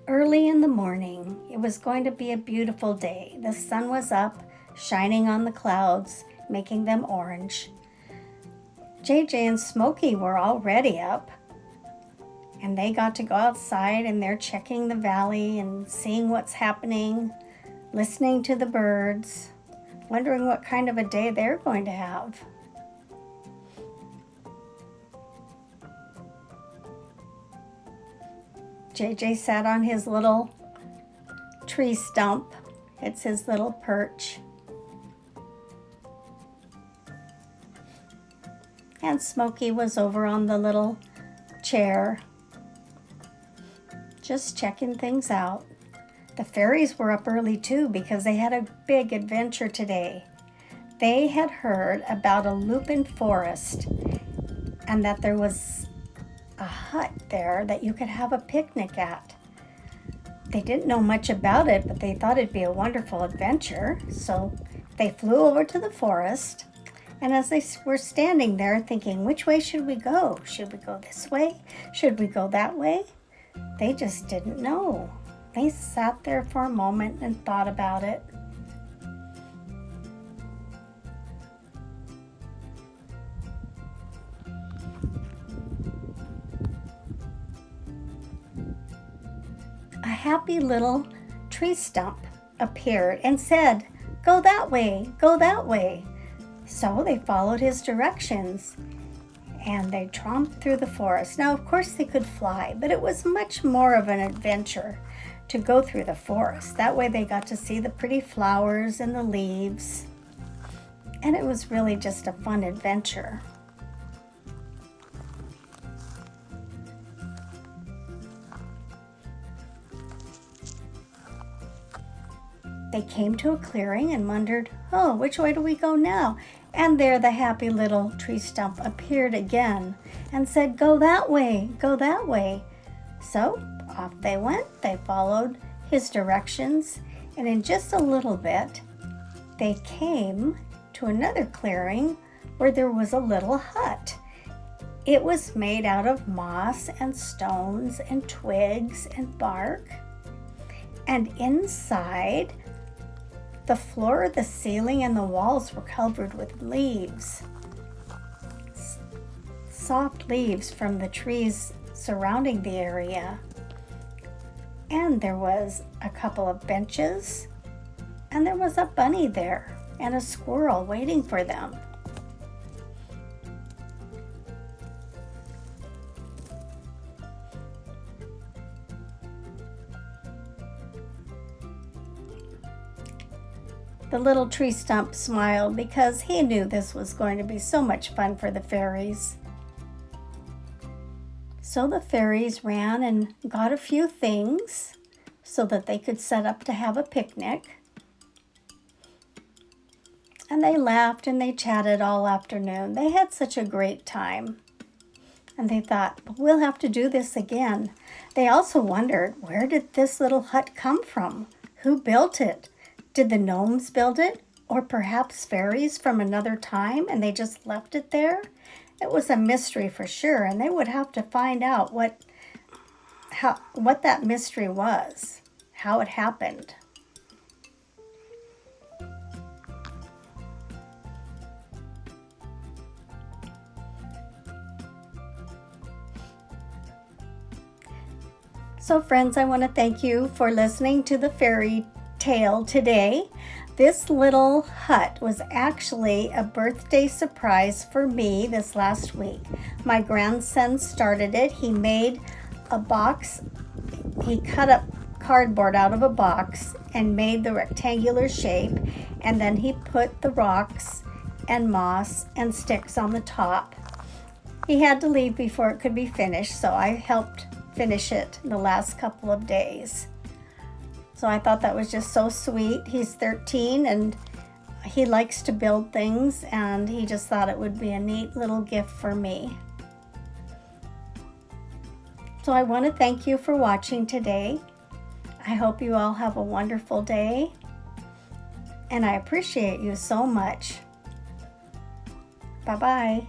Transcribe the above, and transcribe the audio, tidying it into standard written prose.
Early in the morning, it was going to be a beautiful day. The sun was up, shining on the clouds, making them orange. JJ and Smokey were already up, and they got to go outside, and they're checking the valley and seeing what's happening, listening to the birds, wondering what kind of a day they're going to have. JJ sat on his little tree stump. It's his little perch. And Smokey was over on the little chair, just checking things out. The fairies were up early too because they had a big adventure today. They had heard about a Lupine Forest and that there was a hut there that you could have a picnic at. They didn't know much about it, but they thought it'd be a wonderful adventure. So they flew over to the forest, and as they were standing there thinking, which way should we go? Should we go this way? Should we go that way? They just didn't know. They sat there for a moment and thought about it. A happy little tree stump appeared and said, "Go that way, go that way." So they followed his directions and they tromped through the forest. Now, of course, they could fly, but it was much more of an adventure to go through the forest. That way they got to see the pretty flowers and the leaves, and it was really just a fun adventure. They came to a clearing and wondered, oh, which way do we go now? And there the happy little tree stump appeared again and said, go that way, go that way. So off they went. They followed his directions, and in just a little bit, they came to another clearing where there was a little hut. It was made out of moss and stones and twigs and bark. And inside, the floor, the ceiling, and the walls were covered with leaves. Soft leaves from the trees surrounding the area. And there was a couple of benches, and there was a bunny there and a squirrel waiting for them. The little tree stump smiled because he knew this was going to be so much fun for the fairies. So the fairies ran and got a few things so that they could set up to have a picnic. And they laughed and they chatted all afternoon. They had such a great time. And they thought, we'll have to do this again. They also wondered, where did this little hut come from? Who built it? Did the gnomes build it? Or perhaps fairies from another time and they just left it there? It was a mystery for sure, and they would have to find out what that mystery was, how it happened. So friends, I want to thank you for listening to the fairy tale today. This little hut was actually a birthday surprise for me this last week. My grandson started it. He made a box. He cut up cardboard out of a box and made the rectangular shape, and then he put the rocks and moss and sticks on the top. He had to leave before it could be finished, so I helped finish it the last couple of days. So I thought that was just so sweet. He's 13 and he likes to build things, and he just thought it would be a neat little gift for me. So I want to thank you for watching today. I hope you all have a wonderful day, and I appreciate you so much. Bye-bye.